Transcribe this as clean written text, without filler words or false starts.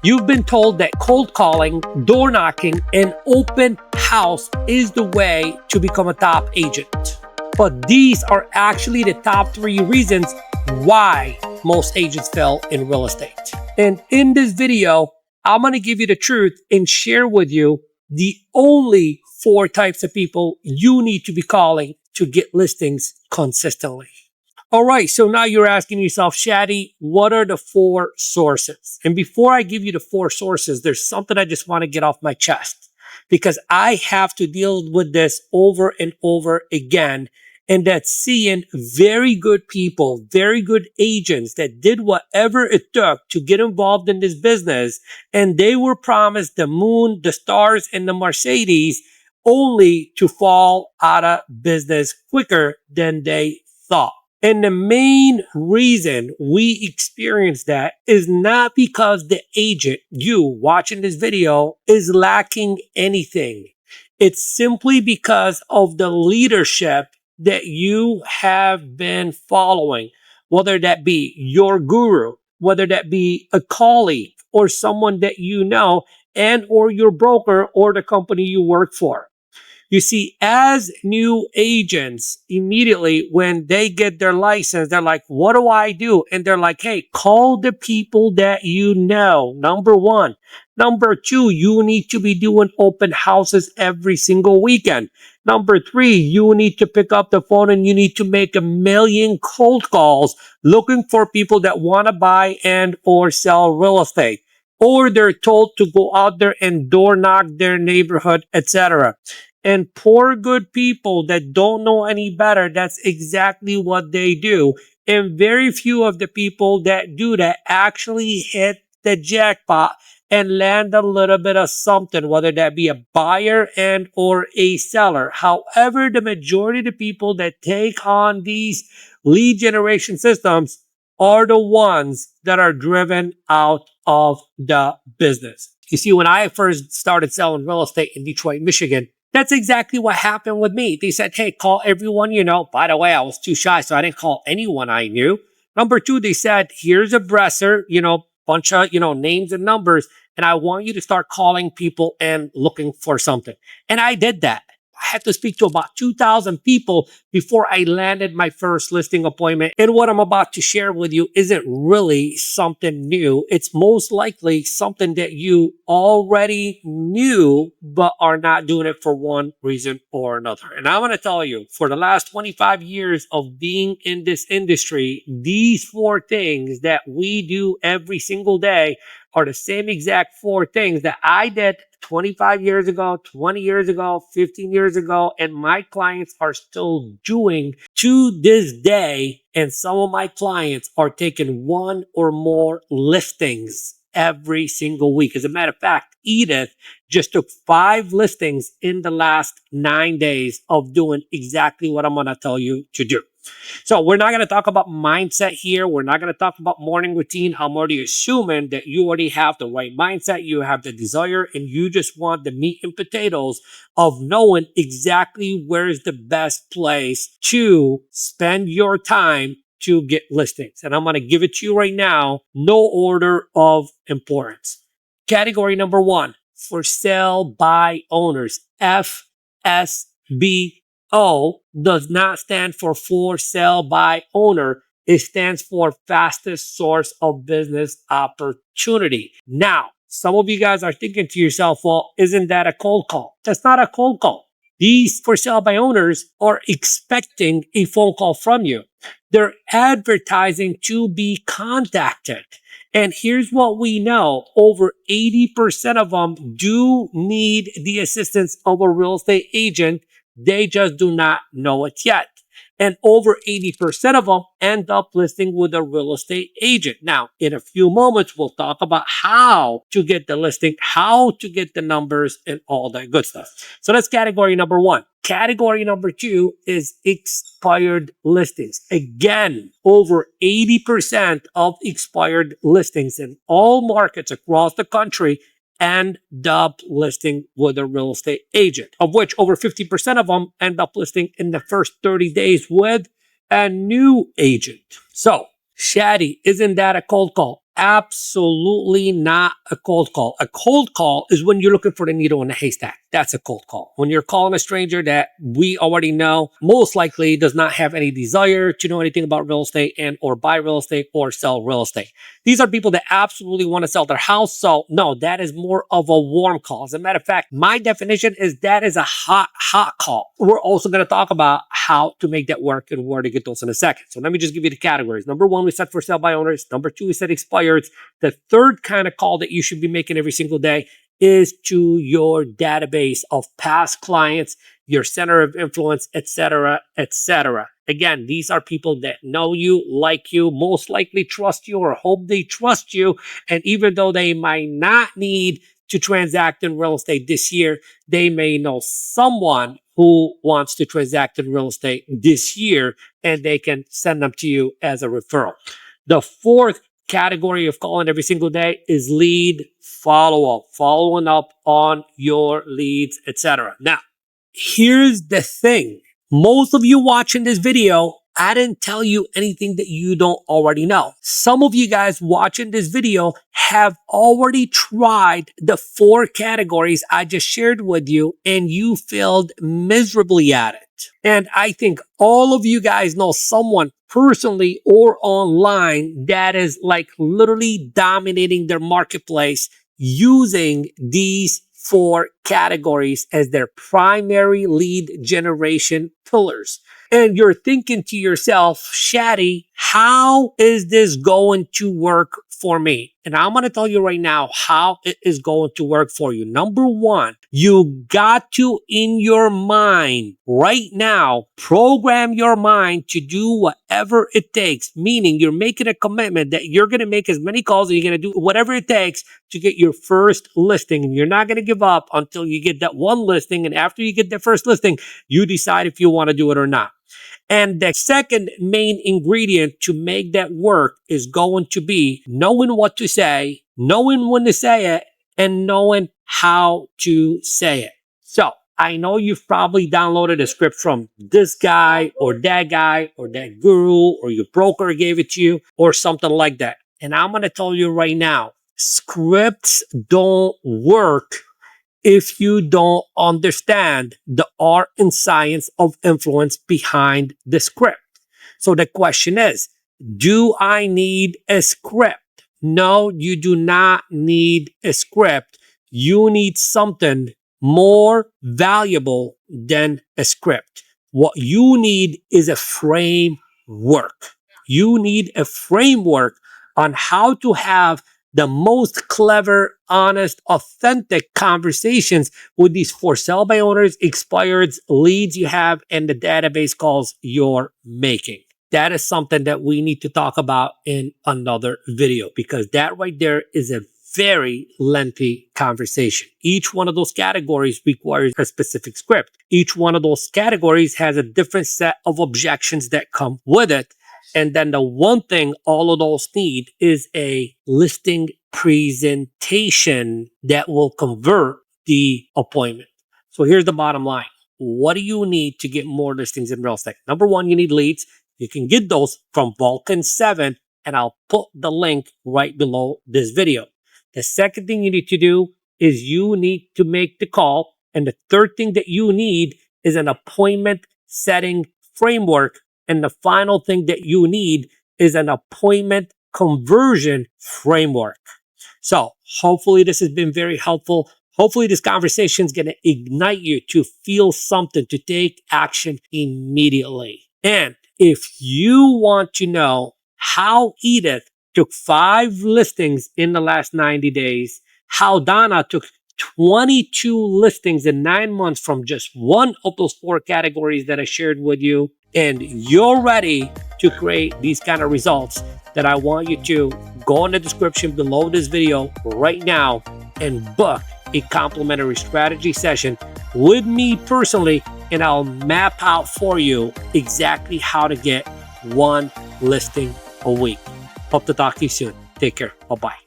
You've been told that cold calling, door knocking, and open house is the way to become a top agent. But these are actually the top 3 reasons why most agents fail in real estate. And in this video, I'm going to give you the truth and share with you the only 4 types of people you need to be calling to get listings consistently. All right, so now you're asking yourself, Chadi, what are the 4 sources? And before I give you the 4 sources, there's something I just want to get off my chest because I have to deal with this over and over again. And that's seeing very good people, very good agents that did whatever it took to get involved in this business. And they were promised the moon, the stars, and the Mercedes only to fall out of business quicker than they thought. And the main reason we experience that is not because the agent, you watching this video, is lacking anything. It's simply because of the leadership that you have been following, whether that be your guru, whether that be a colleague or someone that you know, and or your broker or the company you work for. You see, as new agents, immediately when they get their license, they're like, what do I do? And they're like, hey, call the people that you know, number 1. Number 2, you need to be doing open houses every single weekend. Number 3, you need to pick up the phone and you need to make 1 million cold calls looking for people that want to buy and or sell real estate. Or they're told to go out there and door knock their neighborhood, etc. And poor good people that don't know any better, that's exactly what they do. And very few of the people that do that actually hit the jackpot and land a little bit of something, whether that be a buyer and or a seller. However, the majority of the people that take on these lead generation systems are the ones that are driven out of the business. You see, when I first started selling real estate in Detroit, Michigan, that's exactly what happened with me. They said, hey, call everyone you know. By the way, I was too shy, so I didn't call anyone I knew. Number 2, they said, here's a Bresser, bunch of, names and numbers, and I want you to start calling people and looking for something. And I did that. I had to speak to about 2,000 people before I landed my first listing appointment. And what I'm about to share with you isn't really something new. It's most likely something that you already knew, but are not doing it for one reason or another. And I'm going to tell you, for the last 25 years of being in this industry, these 4 things that we do every single day are the same exact 4 things that I did 25 years ago, 20 years ago, 15 years ago, and my clients are still doing to this day. And some of my clients are taking 1 or more listings every single week. As a matter of fact, Edith just took 5 listings in the last 9 days of doing exactly what I'm going to tell you to do. So we're not going to talk about mindset here. We're not going to talk about morning routine. I'm already assuming that you already have the right mindset. You have the desire and you just want the meat and potatoes of knowing exactly where is the best place to spend your time to get listings. And I'm going to give it to you right now. No order of importance. Category number 1, for sale by owners, FSB. Does not stand for sale by owner. It stands for fastest source of business opportunity. Now, some of you guys are thinking to yourself, well, isn't that a cold call? That's not a cold call. These for sale by owners are expecting a phone call from you. They're advertising to be contacted. And here's what we know. Over 80% of them do need the assistance of a real estate agent. They just do not know it yet. And over 80% of them end up listing with a real estate agent. Now, in a few moments, we'll talk about how to get the listing, how to get the numbers, and all that good stuff. So that's category number 1. Category number 2 is expired listings. Again, over 80% of expired listings in all markets across the country end up listing with a real estate agent, of which over 50% of them end up listing in the first 30 days with a new agent. So, Chadi, isn't that a cold call? Absolutely not a cold call. A cold call is when you're looking for the needle in a haystack. That's a cold call. When you're calling a stranger that we already know most likely does not have any desire to know anything about real estate and or buy real estate or sell real estate. These are people that absolutely want to sell their house. So no, that is more of a warm call. As a matter of fact, my definition is that is a hot call. We're also going to talk about how to make that work and where to get those in a second. So let me just give you the categories. Number one, we said for sale by owners. Number two, we said expireds. The third kind of call that you should be making every single day is to your database of past clients, your center of influence, etc., etc. Again, these are people that know you, like you, most likely trust you or hope they trust you. And even though they might not need to transact in real estate this year, they may know someone who wants to transact in real estate this year, and they can send them to you as a referral. The fourth category of calling every single day is lead follow-up, following up on your leads, etc. Now, here's the thing. Most of you watching this video, I didn't tell you anything that you don't already know. Some of you guys watching this video have already tried the 4 categories I just shared with you, and you failed miserably at it. And I think all of you guys know someone personally or online that is like literally dominating their marketplace using these 4 categories as their primary lead generation pillars. And you're thinking to yourself, Chadi, how is this going to work for me? And I'm going to tell you right now how it is going to work for you. Number one, you got to, in your mind right now, program your mind to do whatever it takes, meaning you're making a commitment that you're going to make as many calls and you're going to do whatever it takes to get your first listing. And you're not going to give up until you get that one listing. And after you get that first listing, you decide if you want to do it or not. And the second main ingredient to make that work is going to be knowing what to say, knowing when to say it, and knowing how to say it. So I know you've probably downloaded a script from this guy or that guru, or your broker gave it to you or something like that. And I'm going to tell you right now, scripts don't work if you don't understand the art and science of influence behind the script. So the question is, do I need a script? No, you do not need a script. You need something more valuable than a script. What you need is a framework. You need a framework on how to have the most clever, honest, authentic conversations with these for sale by owners, expireds, leads you have, and the database calls you're making. That is something that we need to talk about in another video, because that right there is a very lengthy conversation. Each one of those categories requires a specific script. Each one of those categories has a different set of objections that come with it. And then the one thing all of those need is a listing presentation that will convert the appointment. So here's the bottom line. What do you need to get more listings in real estate? Number one, you need leads. You can get those from Vulcan 7, and I'll put the link right below this video. The second thing you need to do is you need to make the call. And the third thing that you need is an appointment setting framework. And the final thing that you need is an appointment conversion framework. So hopefully this has been very helpful. Hopefully this conversation is going to ignite you to feel something, to take action immediately. And if you want to know how Edith took 5 listings in the last 90 days, how Donna took 22 listings in 9 months from just one of those 4 categories that I shared with you, and you're ready to create these kind of results, then I want you to go in the description below this video right now and book a complimentary strategy session with me personally, and I'll map out for you exactly how to get 1 listing a week. Hope to talk to you soon. Take care. Bye-bye.